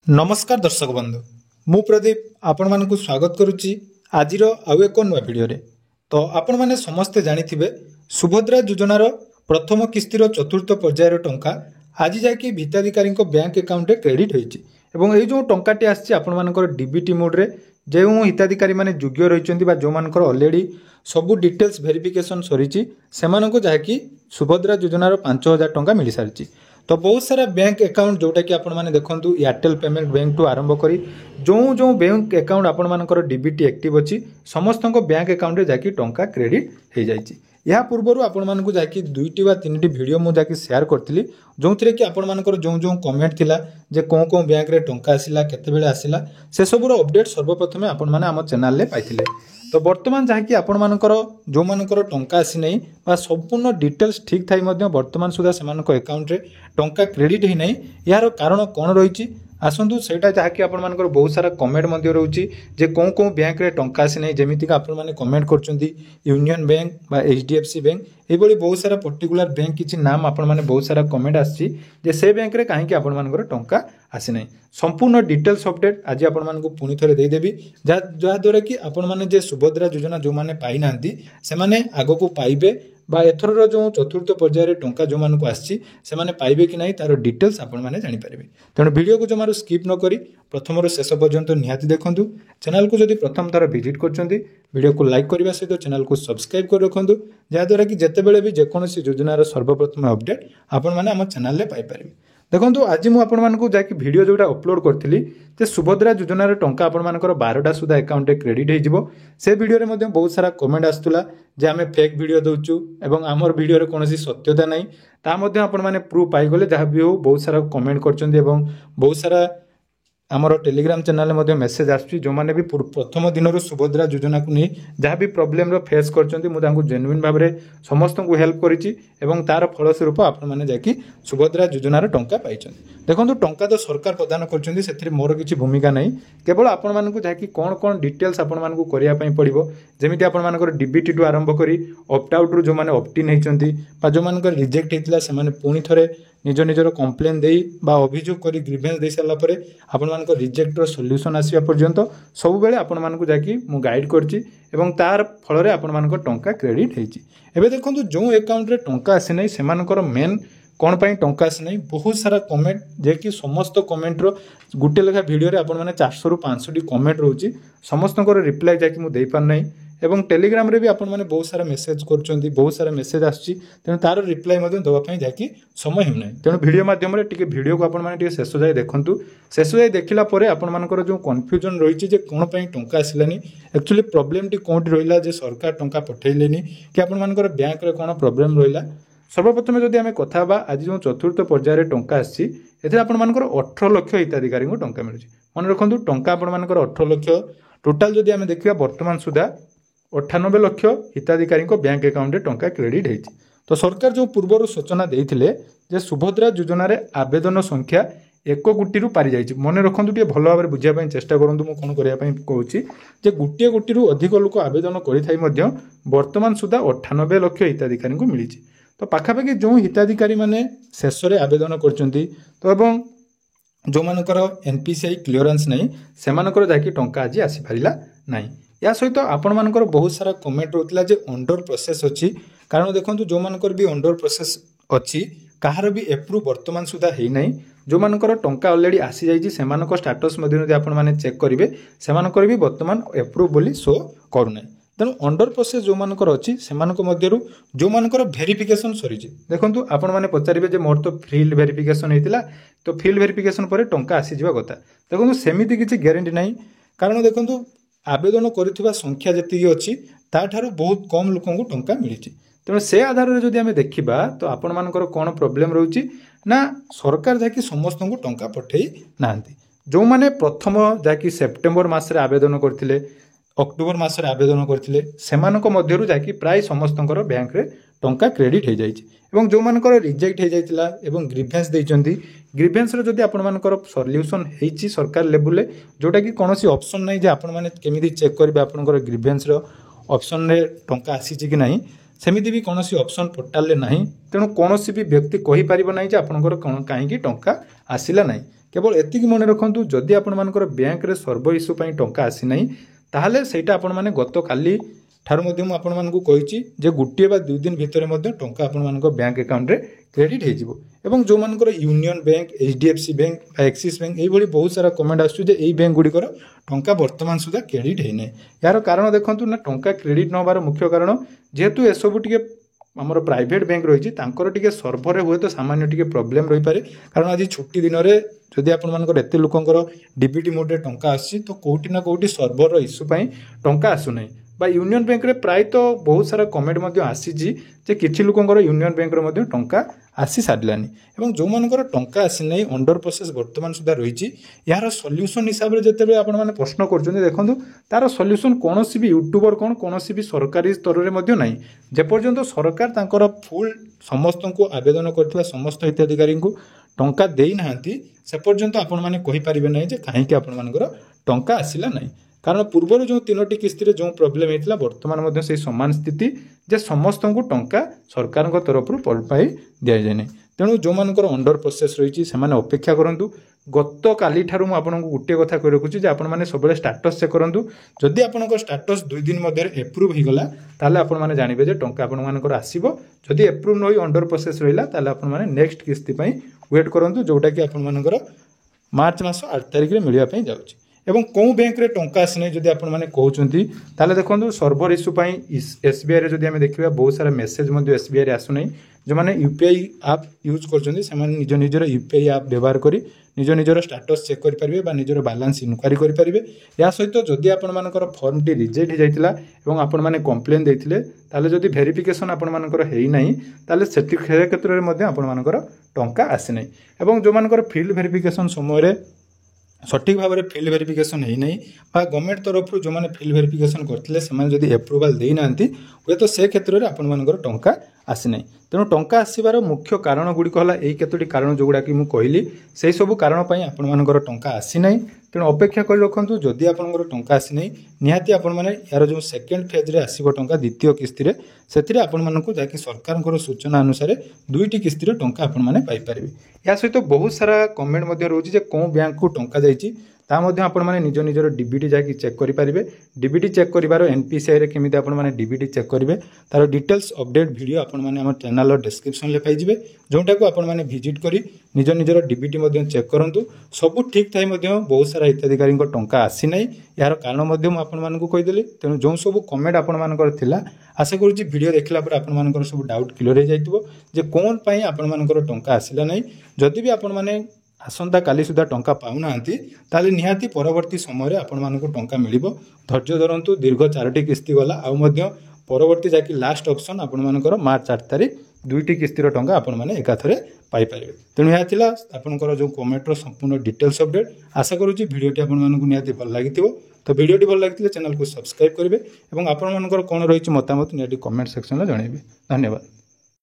नमस्कार दर्शक बंधु मु प्रदीप आपण मानकु स्वागत करुच्ची आजिर आउ एक नुआ भिडियो तो आपण माने समस्ते जानिथिबे सुभद्रा योजनार प्रथम किस्तीर चतुर्थ पर्यायर टंका आज जाकि हिताधिकारी बैंक अकाउंट रे क्रेडिट होईची एवं ए जो टंकाटी आछि आपण मानकर डीबीटी मोड रे जो हिताधिकारी माने योग्य रहिचंती बा जो मानकर ऑलरेडी सबु डिटेल्स वेरिफिकेशन सरीची सेमानको जाकि सुभद्रा योजनार 5000 टंका मिल सारिची। तो बहुत सारा बैंक अकाउंट जोटा कि आपण माने देखंतु एयरटेल पेमेंट बैंक टू आरंभ करी जो बैंक अकाउंट आपण मानकर डीबीटी एक्टिव अछि समस्त बैंक अकाउंट रे जाकि टंका क्रेडिट हो जाइछि। या पूर्व आपण मानकु जाकि दुईटी बा तीनटी वीडियो मु जाकि शेयर करथिली जोंथरे कि आपण मानकर जो कमेंट थिला जे को बैंक रे टंका आसिला केते बेले आसिला से सबुर अपडेट सर्वप्रथम आपण माने हम चैनल ले पाइथिले। तो वर्तमान जहाँकि आपण मानकर जो मानकर टंका आसी नहीं बा संपूर्ण डिटेल्स ठीक थाई मध्य वर्तमान सुधा सेमानक अकाउंट रे टंका क्रेडिट ही नहीं यार कारण कौन रही आसतु सेटा जहाँकि आपण मानकर बहुत सारा कमेंट मध्य रोची जे को बैंक रे टंका आसी नहीं जेमिति आपण माने कमेंट करचंती यूनियन बैंक बा एचडीएफसी बैंक एभली बहुत सारा पर्टिकुलर बैंक किछि नाम आपण माने बहुत सारा कमेंट आसी जे से बैंक रे काहे कि आपण मानकर टंका आसी नहीं संपूर्ण डिटेल्स अपडेट आज आपण मानकु पुनी थरे दे देबी जा द्वारा कि आपण माने जे सुभद्रा योजना जो माने पाई नांती से माने आगो को पाइबे बा एथर जो चतुर्थ पर्यायर टंका जो मानक आसी से माने पाइबे कि नहीं तार डिटेल्स आपण माने जानि परिबे। तेणु वीडियो को जमारो स्किप न करी प्रथम रो शेष पर्यंत निहाती देखंतु। चैनल को जदि प्रथम थर विजिट करचंती वीडियो को लाइक करबा सहित चैनल को सब्सक्राइब कर रखंतु जा द्वारा कि जेतेबेले भी जेकोनोसी योजनार सर्वप्रथम अपडेट आपण माने हम चैनल ले पाई परिबे। देखो आज मुझे आपको जाकि वीडियो जोटा अपलोड करी जे सुभद्रा योजनार टंका आपण मानकर 12टा सुधा अकाउंट क्रेडिट हो से वीडियो रे मध्य बहुत सारा कमेंट आसुला जे आमे फेक वीडियो दउचु एवं आमर वीडियो रे कोनोसी सत्यता नहीं ता मध्य आपण माने प्रूफ पाई गले जहाँ भी हो बहुत सारा कमेंट करचंदी एवं बहुत सारा आमर टेलीग्राम चैनल में मेसेज आसुची जो माने भी प्रथम दिन सुभद्रा योजना को नहीं जहाँ भी प्रॉब्लम रो फेस करचंती मु तांको जेन्युइन भाव में समस्त को हेल्प करिछि एवं तार फलस्वरूप आपण माने जाकि सुभद्रा योजनार टंका पाइछंती। देखो टंका तो सरकार प्रदान करछंती सेथिरे मोर किछि भूमिका नहीं केवल आपण मानकु जाकि कोन डिटेल्स आपण मानकु करिया पई पड़िबो जेमिति आपण मानकर डीबीटी टू आरंभ करी ऑप्ट आउट रु जो माने ऑप्ट इन हेचंती बा जो मानकर रिजेक्ट हेतिला से माने पुनी थरे निज निजर कंप्लेन देई बा अभियोग करी ग्रीवेंस दे साला परे आपण मानको रिजेक्ट रो सॉल्यूशन आसीबा पर्यंत सब बेले आपण मानको जाकि मु गाइड करछि एवं तार फल रे आपण मानको टंका क्रेडिट हेछि। एबे देखंतु जो अकाउंट रे टंका आसे नै सेमानकर मेन कौन पाई टंका आसे नहीं बहुत सारा कमेंट जे कि समस्त कमेंट रो गुटे लेखा वीडियो रे आपण माने 400 रु 500 टी कमेंट रहउची समस्त को रिप्लाई जाकि मु देई पार नै एवं टेलीग्राम रे भी आपण माने बहुत सारा मेसेज करचंती बहुत सारा मेसेज आछी तेणु तार रिप्लाई मध्ये दवा पई जाकि समय हेउ नै तेणु वीडियो माध्यम रे टिके वीडियो को आपण माने टिके शेष जाय देखंतु शेष जाय देखिला परे आपण मानकर जो कन्फ्यूजन रहिछि जे कोन पई टंका आसिलानी एक्चुअली प्रॉब्लम टी कोंटी रहिला जे सरकार टंका पठैलेनी कि आपण मानकर बैंक रे कोन प्रॉब्लम रहिला सर्वप्रथम जदि आम कथा आज जो चतुर्थ पर्यायर टंका आसी एथे आपण मानकर 18 लाख हिताधिकारी को टंका मिलुछि मन रखंतु टंका आपण मानकर 18 लाख टोटाल जदि आम देखिबा वर्तमान सुधा 98 लाख हिताधिकारी को बैंक अकाउंट रे टंका क्रेडिट हेछि। तो सरकार जो पूर्व सूचना देइथिले जे सुभद्रा योजना रे आवेदन संख्या 1 कोटी रु पारि जाइछि मन रखंतु टिके भलो भाबरे बुझिया पई चेष्टा करंतु मु कोन करिया पई कहूछि जे 1 कोटी रु अधिक लोक आवेदन करिथाई मध्य वर्तमान सुधा 98 लाख हिताधिकारी को मिलिछि। तो पाखापाखि जो हिताधिकारी माने शेष रे आवेदन करचंती तो एवं जो मानकर एनपीसीआई क्लियरेंस नहीं से मानकर जाकि टंका आज आसी पारिला नहीं या सहित आपण मानकर बहुत सारा कमेंट होतला जे अंडर प्रोसेस अछि कारण देखंतु जो मानकर भी अंडर प्रोसेस अछि कहार भी एप्रूव वर्तमान सुधा हे नहीं जो मानकर टंका ऑलरेडी आसी जाइछि सेमानक स्टेटस मध्ये यदि आपण माने चेक करिवे सेमानकर भी वर्तमान एप्रूव बोली शो करू नै तेणु अंडर प्रोसेस जो मानकर अच्छी से जो मानकर वेरिफिकेशन सरी देखो आपण मैंने पचारे जे मोर तो फील्ड वेरिफिकेशन होता तो फील्ड वेरिफिकेशन पर टंका आसीजा कथा देखो सेमती किसी ग्यारंटी ना कारण देखो आवेदन कर संख्या जी अच्छी ताठार बहुत कम लोक टंका मिली तेणु से आधार में जब आम देखा तो आपण मानकर कौन प्रोब्लेम रोचे ना सरकार जाकि समस्त को टंका पठे ना जो मैंने प्रथम जाकि सेप्टेम्बर मसरे आवेदन करते अक्टोबर मसरे आवेदन करते सेमानक मध्यरु जाकि प्राय समस्त बैंक रे टंका क्रेडिट हो जाइए जो मानकर रिजेक्ट हो जाइतिला एवं ग्रीवेंस देइचंती ग्रीवेंस रो जदि आपण मानकर सॉल्यूशन हेछि सरकार लेवल जोटा कि कोनोसी ऑप्शन नहीं जे आपण माने केमिति चेक करबे आपनकर ग्रीवेंस रो ऑप्शन रे टंका आसीछि कि नहीं सेमिति भी कोनोसी ऑप्शन पोर्टल रे नहीं तेणु कोनोसी भी व्यक्ति कहि परिबो नहीं जे आपनकर काहेकि टंका आसिला नहीं केवल एतिकी मन रखु जदि आपर बैंक रे सर्व इश्यू टंका आसी ना ताहले सेटा आपण माने गत काली ठार आपको कही जे गोटे बा 2 दिन भितर टंका आपण बैंक अकाउंट रे क्रेडिट हो जो मानकर union bank HDFC bank axis bank ये बहुत सारा कमेंट आसुचे ये बैंक गुड़िकर टंका वर्तमान सुधा क्रेडिट है ना यार कारण देखूँ ना टंका क्रेडिट नबार मुख्य कारण जेहेतु एसबू टी आमर प्राइवेट बैंक रही टे सर्भर हुए तो सामान्य टी प्रोब्लेम रही पारे कारण आज छुट्टी दिन में जदि आपर एत लोकंर डीबीटी मोड टंका आसी तो कौटी ना कौटी सर्भर इश्यू टंका आसुना बा यूनियन बैंक रे प्राय तो बहुत सारा कमेंट आसी जे किछि लोकंर यूनियन बैंक रे टंका आसी सारिलानी एवं जो मानकर टंका आसी नहीं अंडर प्रोसेस वर्तमान सुधा रही यार सॉल्यूशन हिसाब से जिते आपण मैंने प्रश्न कर देखो तार सॉल्यूशन कौन भी यूट्यूबर कौन भी सरकारी स्तर में ना जेपर्यंत सरकार तांकर फुल समस्त को आवेदन करथिबा समस्त हिताधिकारी को टंका देई नाहंती से पर्यंत आपण माने कहि परिबे नै जे काहे कि आपण मानकर टंका आसिला नै कारण पूर्वर जो 3टी किस्ती जो प्रोब्लेम होता बर्तमान से समान स्थिति जे समस्त को टंका सरकार तरफ पाई दि जाए तेणु जो मानकर अंडर प्रोसेस रही से अपेक्षा करूँ गत काली ठारू मुझे गोटे कथा कही रखुच्छी जे आपण मैंने सब स्टाटस चेक करूँ जदि आपण स्टाटस 2 दिन मध्य एप्रुव होगला ताले आपण मैंने जानवे जे टंका आपण मानकर आसीबो जदि एप्रुव न अंडर प्रोसेस रहिला ताले आपण मैंने नेक्स्ट किस्ती वेट करूँ जोटा कि आपण मानकर मार्च मास 8 तारिख में मिलवा जाऊँगी एवं कौ बैंक रे टंका आसने जदि आपण माने कहउचंती ताले देखंतु सर्वर इश्यू पई एसबीआई रे जदि हमें देखिबा बहुत सारा मेसेज मध्ये एसबीआई रे आसु नै जो माने यूपीआई ऐप यूज करचंती से माने निज निजर यूपीआई ऐप व्यवहार करी निज निजर स्टेटस चेक करि परिबे बा निजर बैलेंस इनक्वारी करि परिबे या सहित जदि आपण मानकर फॉर्म टी रिजेक्ट हो जाइतिला एवं आपण माने कंप्लेन देथिले ताले जदि वेरिफिकेशन आपण मानकर हेई नै ताले सेति क्षेत्र रे मध्ये आपण मानकर टंका आसी नै एवं जो मानकर फील्ड वेरिफिकेशन समय रे सठिक भाव में फील्ड वेरिफिकेशन है नहीं गवर्नमेंट तरफ जो मैंने फील्ड वेरिफिकेशन करते से एप्रुवाल देना हुए तो से क्षेत्र में आपण मानकर टंका आसी ना तेणु टंका आसबार मुख्य कारण गुड़िक है यही केतोटी कारण जोगुड़ा कि मुझे कहली से सब कारण आपण मानकर टंका आसी ना तेणु अपेक्षा कर रखु जदि आपंकर टंका आसी ना निहाती आपण मैंने यार जो सेकेंड फेज रे आसो टंका द्वितीय किस्ती से आपण मानक जहाँकि सरकार सूचना अनुसार 2टी किस्ती टंका आपण मैंने पाइपर या सहित बहुत सारा कमेंट रोचे कौन बैंक को टंका जाइए आपण मैंने निज निजर डीबीटी जाकि चेक करेंगे डीबीटी चेक कर एनपीसीआई रे केमिति आपण मैंने डीबीटी चेक करेंगे तार डिटेल्स अपडेट वीडियो आपण मैंने आम चैनल डिस्क्रिप्शन में पाइबे जोटा को आपण मैंने विजिट करी निज निजर डीबीटी चेक करूँ सब ठीक थाई बहुत सारा हिताधिकारी टंका आसी ना यार कारण आपको कहीदेली तेणु जो सब कमेंट आपण आशा करुँच वीडियो देखला पर सब डाउट क्लियर हो जाइए कौन पाई आपण टंका आसला ना जदि भी आपण मैंने आसंता काली सुधा टंका पाऊना ताले निहाती परवर्ती समय आपण मानक टंका मिलिबो धैर्य धरंतु दीर्घ 4टी किस्ती गला आउ परवर्ती जाकि लास्ट ऑप्शन आपण मानकर मार्च 8 तारिख 2टी किस्तीर टंका आपण माने एकाथरे पाई पारिबे तेणु यह थिला आपनकर जो कमेंटर संपूर्ण डिटेल्स अपडेट आशा करूँ वीडियोटी आपण मानक निहाती भल लागिथिबो तो वीडियोटी भल लागिथिले चैनल को सब्सक्राइब करेंगे और आपण मानकर कोन रहिछि मतामत निहाती कमेंट सेक्शन में जणाइबे धन्यवाद।